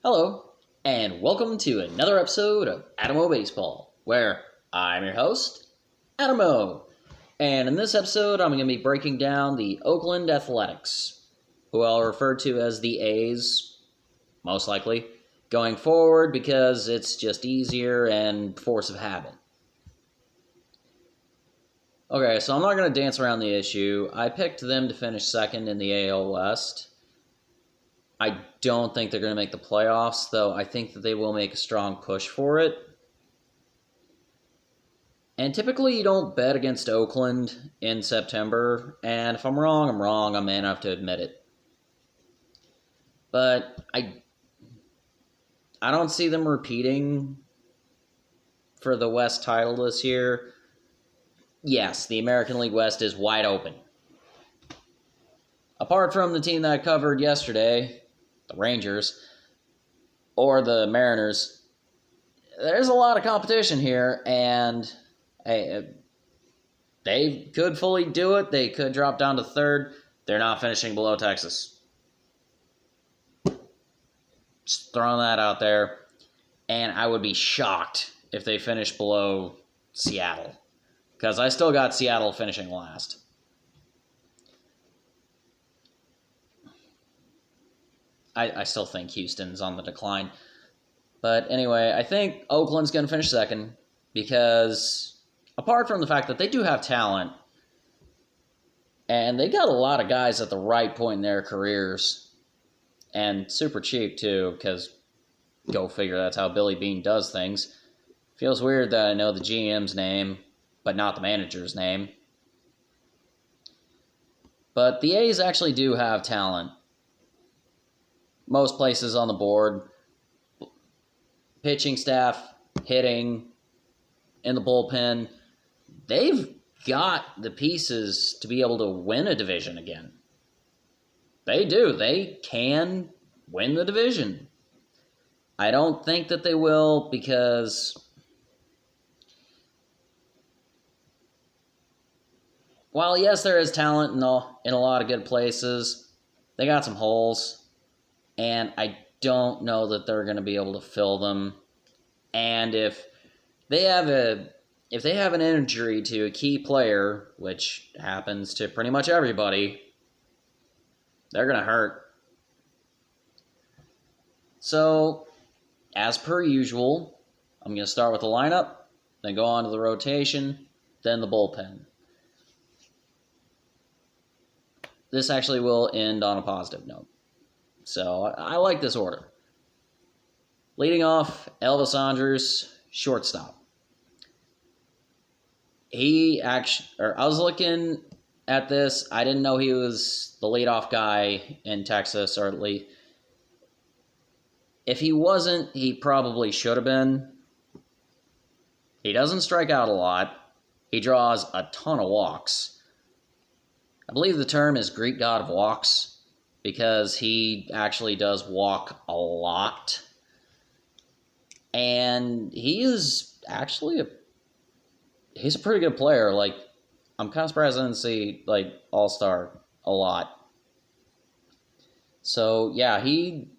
Hello, and welcome to another episode of Adamo Baseball, where I'm your host, Adamo. And in this episode, I'm going to be breaking down the Oakland Athletics, who I'll refer to as the A's, most likely, going forward because it's just easier and force of habit. Okay, so I'm not going to dance around the issue. I picked them to finish second in the AL West. I don't think they're going to make the playoffs, though I think that they will make a strong push for it. And typically you don't bet against Oakland in September, and if I'm wrong, I'm wrong. I'm man enough to admit it. But I don't see them repeating for the West title this year. Yes, the American League West is wide open. Apart from the team that I covered yesterday, the Rangers, or the Mariners, there's a lot of competition here, and hey, they could fully do it. They could drop down to third. They're not finishing below Texas. Just throwing that out there. And I would be shocked if they finish below Seattle, because I still got Seattle finishing last. I still think Houston's on the decline. But anyway, I think Oakland's going to finish second because, apart from the fact that they do have talent, and they got a lot of guys at the right point in their careers, and super cheap too, because go figure, that's how Billy Beane does things. Feels weird that I know the GM's name, but not the manager's name. But the A's actually do have talent. Most places on the board. Pitching staff, hitting, in the bullpen. They've got the pieces to be able to win a division again. They do. They can win the division. I don't think that they will because, while yes, there is talent in a lot of good places, they got some holes. And I don't know that they're going to be able to fill them. And if they have an injury to a key player, which happens to pretty much everybody, they're going to hurt. So, as per usual, I'm going to start with the lineup, then go on to the rotation, then the bullpen. This actually will end on a positive note. So, I like this order. Leading off, Elvis Andrus, shortstop. I was looking at this. I didn't know he was the leadoff guy in Texas, or at least, if he wasn't, he probably should have been. He doesn't strike out a lot. He draws a ton of walks. I believe the term is Greek god of walks, because he actually does walk a lot. And he is actually he's a pretty good player. Like, I'm kind of surprised I didn't see, All-Star a lot. So, yeah, he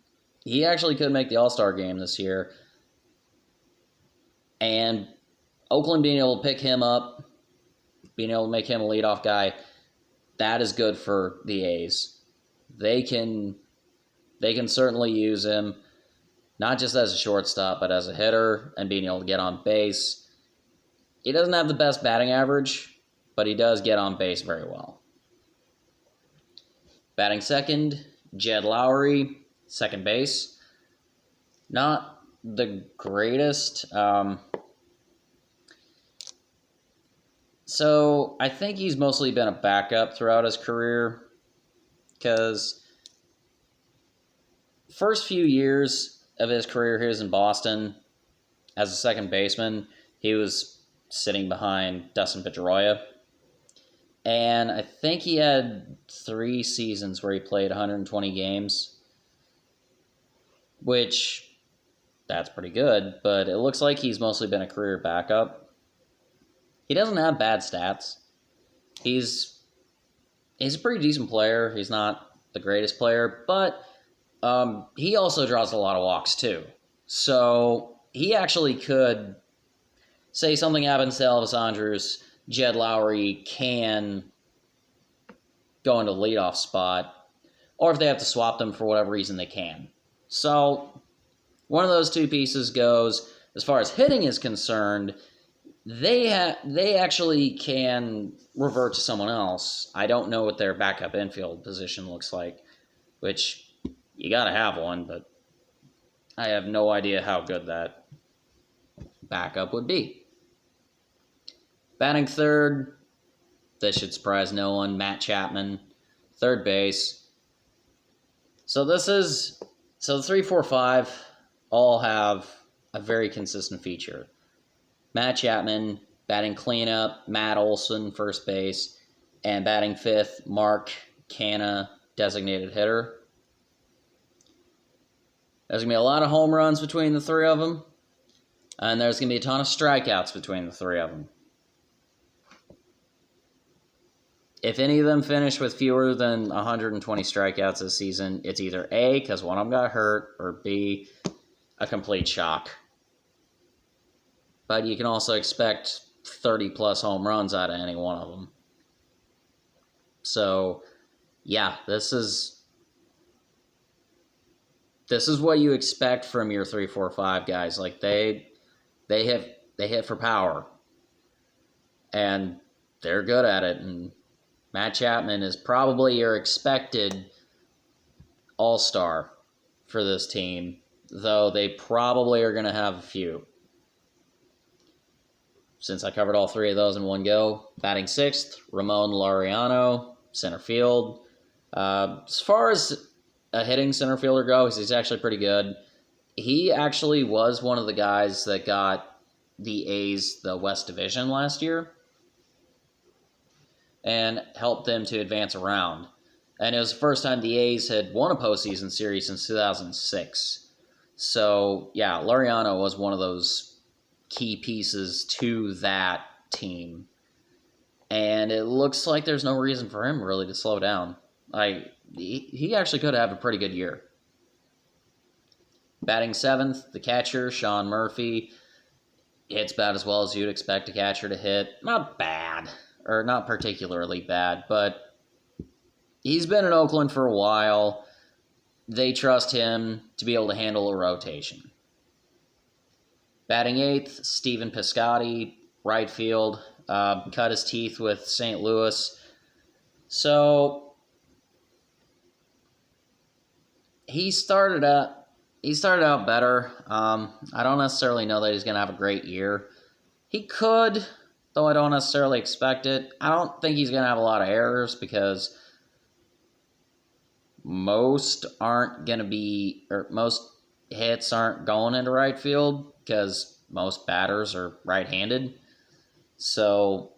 actually could make the All-Star game this year. And Oakland being able to pick him up, being able to make him a leadoff guy, that is good for the A's. They can certainly use him, not just as a shortstop, but as a hitter and being able to get on base. He doesn't have the best batting average, but he does get on base very well. Batting second, Jed Lowry, second base. Not the greatest. So I think he's mostly been a backup throughout his career, because first few years of his career, he was in Boston as a second baseman. He was sitting behind Dustin Pedroia. And I think he had 3 seasons where he played 120 games, which, that's pretty good, but it looks like he's mostly been a career backup. He doesn't have bad stats. He's a pretty decent player. He's not the greatest player, but he also draws a lot of walks too. So he actually could say something happens to Elvis Andrus, Jed Lowry can go into the leadoff spot, or if they have to swap them for whatever reason, they can. So one of those two pieces goes. As far as hitting is concerned, they actually can revert to someone else. I don't know what their backup infield position looks like, which you got to have one, but I have no idea how good that backup would be. Batting third, this should surprise no one, Matt Chapman, third base. So the 3, 4, 5 all have a very consistent feature. Matt Chapman, batting cleanup, Matt Olson, first base, and batting fifth, Mark Canha, designated hitter. There's going to be a lot of home runs between the three of them, and there's going to be a ton of strikeouts between the three of them. If any of them finish with fewer than 120 strikeouts this season, it's either A, because one of them got hurt, or B, a complete shock. But you can also expect 30-plus home runs out of any one of them. So, yeah, this is what you expect from your 3, 4, 5 guys. Like they hit for power, and they're good at it. And Matt Chapman is probably your expected all-star for this team, though they probably are going to have a few. Since I covered all three of those in one go, batting sixth, Ramon Laureano, center field. As far as a hitting center fielder goes, he's actually pretty good. He actually was one of the guys that got the A's the West Division last year and helped them to advance around. And it was the first time the A's had won a postseason series since 2006. So, yeah, Laureano was one of those key pieces to that team. And it looks like there's no reason for him really to slow down. He actually could have a pretty good year. Batting seventh, the catcher, Sean Murphy. Hits about as well as you'd expect a catcher to hit. Not bad, or not particularly bad, but he's been in Oakland for a while. They trust him to be able to handle a rotation. Batting eighth, Stephen Piscotty, right field. Cut his teeth with St. Louis. So he started out better. I don't necessarily know that he's going to have a great year. He could, though I don't necessarily expect it. I don't think he's going to have a lot of errors because most hits aren't going into right field because most batters are right-handed. So,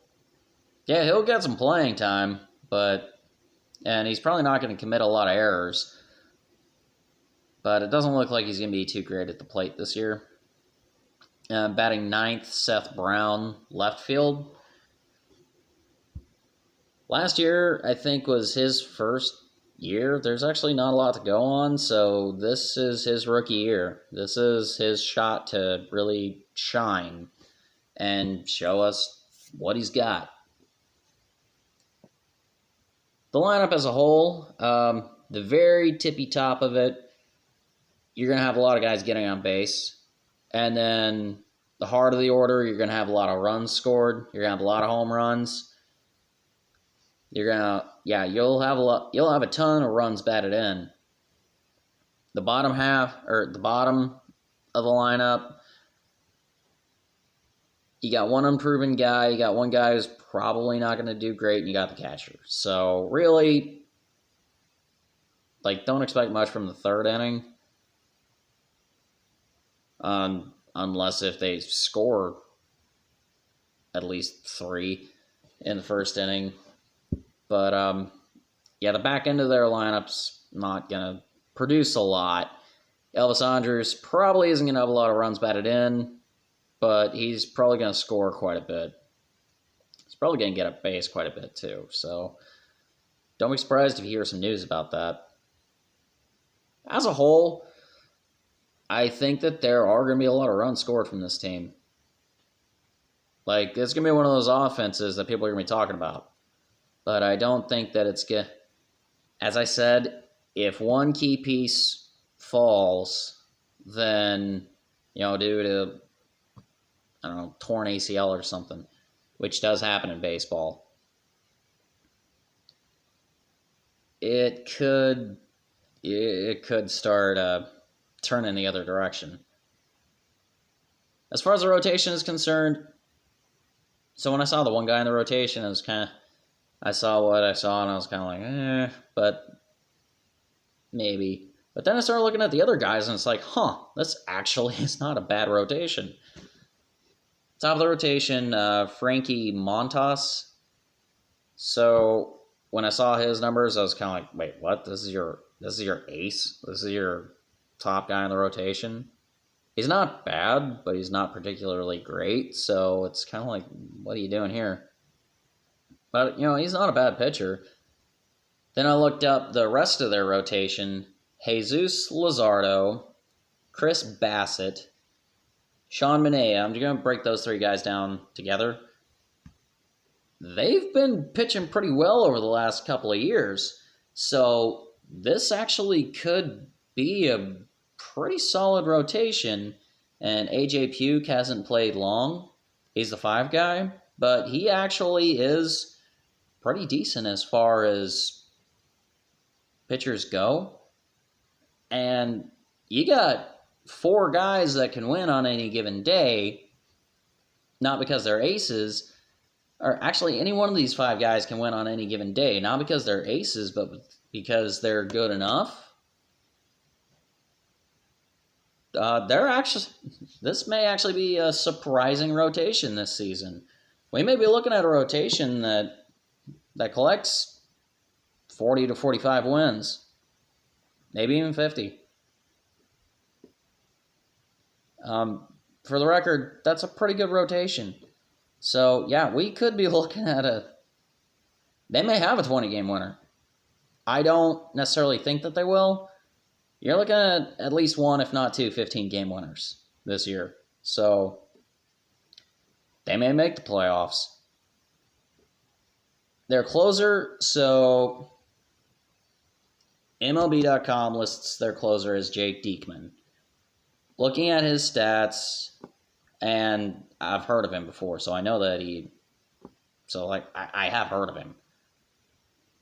yeah, he'll get some playing time, and he's probably not going to commit a lot of errors. But it doesn't look like he's going to be too great at the plate this year. Batting ninth, Seth Brown, left field. Last year, I think, was his first year. There's actually not a lot to go on, so this is his rookie year. This is his shot to really shine and show us what he's got. The lineup as a whole, the very tippy top of it, you're going to have a lot of guys getting on base. And then the heart of the order, you're going to have a lot of runs scored. You're going to have a lot of home runs. You'll have a ton of runs batted in. The bottom of the lineup, you got one unproven guy, you got one guy who's probably not going to do great, and you got the catcher. So really, don't expect much from the third inning. Unless if they score at least 3 in the first inning. But, the back end of their lineup's not going to produce a lot. Elvis Andrus probably isn't going to have a lot of runs batted in, but he's probably going to score quite a bit. He's probably going to get a base quite a bit, too. So don't be surprised if you hear some news about that. as a whole, I think that there are going to be a lot of runs scored from this team. Like, it's going to be one of those offenses that people are going to be talking about. But I don't think that it's good. As I said, if one key piece falls, then, due to, I don't know, torn ACL or something, which does happen in baseball, it could start turning the other direction. As far as the rotation is concerned, so when I saw the one guy in the rotation, I saw what I saw and I was kind of like, but maybe. But then I started looking at the other guys and it's like, this actually is not a bad rotation. Top of the rotation, Frankie Montas. So when I saw his numbers, I was kind of like, wait, what? This is your ace? This is your top guy in the rotation? He's not bad, but he's not particularly great. So it's kind of like, what are you doing here? But, he's not a bad pitcher. Then I looked up the rest of their rotation. Jesus Luzardo, Chris Bassett, Sean Manaea. I'm going to break those three guys down together. They've been pitching pretty well over the last couple of years. So this actually could be a pretty solid rotation. And A.J. Puke hasn't played long. He's the 5 guy. But he actually is pretty decent as far as pitchers go. And you got 4 guys that can win on any given day, not because they're aces, or actually any one of these 5 guys can win on any given day, not because they're aces, but because they're good enough. This may actually be a surprising rotation this season. We may be looking at a rotation that collects 40 to 45 wins, maybe even 50. For the record, that's a pretty good rotation. So, yeah, we could be looking at they may have a 20-game winner. I don't necessarily think that they will. You're looking at least one, if not 2, 15-game winners this year. So, they may make the playoffs. Their closer, so MLB.com lists their closer as Jake Diekman. Looking at his stats, and I've heard of him before, so I know that I have heard of him.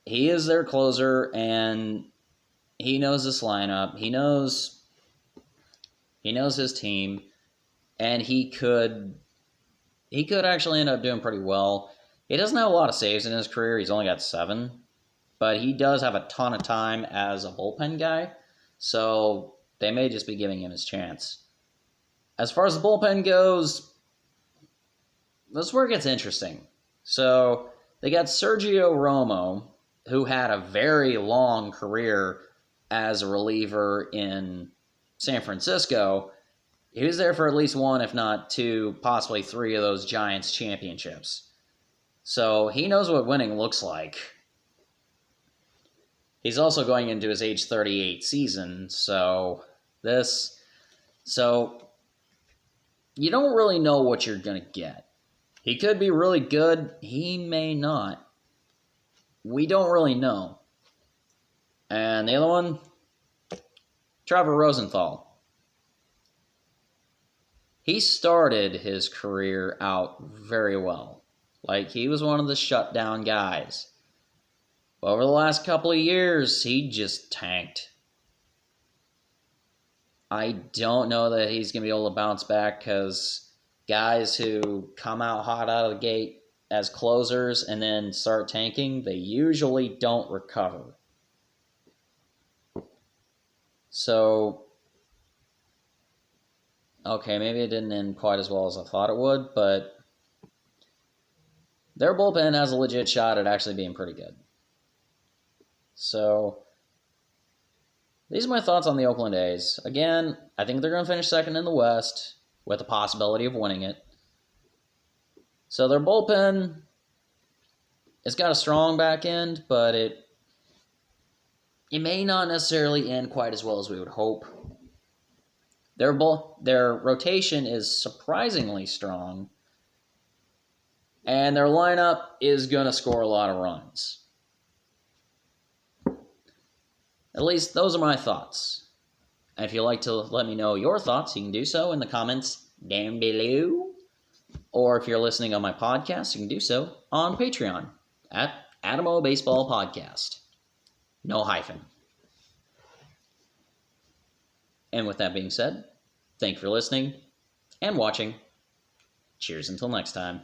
He is their closer, and he knows this lineup. He knows his team, and he could actually end up doing pretty well. He doesn't have a lot of saves in his career. He's only got 7, but he does have a ton of time as a bullpen guy, so they may just be giving him his chance. As far as the bullpen goes, this is where it gets interesting. So they got Sergio Romo, who had a very long career as a reliever in San Francisco. He was there for at least 1, if not 2, possibly 3 of those Giants championships. So he knows what winning looks like. He's also going into his age 38 season, so you don't really know what you're going to get. He could be really good. He may not. We don't really know. And the other one, Trevor Rosenthal. He started his career out very well. Like, he was one of the shutdown guys. But over the last couple of years, he just tanked. I don't know that he's going to be able to bounce back because guys who come out hot out of the gate as closers and then start tanking, they usually don't recover. So, okay, maybe it didn't end quite as well as I thought it would, but their bullpen has a legit shot at actually being pretty good. So, these are my thoughts on the Oakland A's. Again, I think they're going to finish second in the West with the possibility of winning it. So their bullpen, it's got a strong back end, but it may not necessarily end quite as well as we would hope. Their rotation is surprisingly strong, and their lineup is going to score a lot of runs. At least those are my thoughts. And if you'd like to let me know your thoughts, you can do so in the comments down below. Or if you're listening on my podcast, you can do so on Patreon at Adamo Baseball Podcast. No hyphen. And with that being said, thank you for listening and watching. Cheers until next time.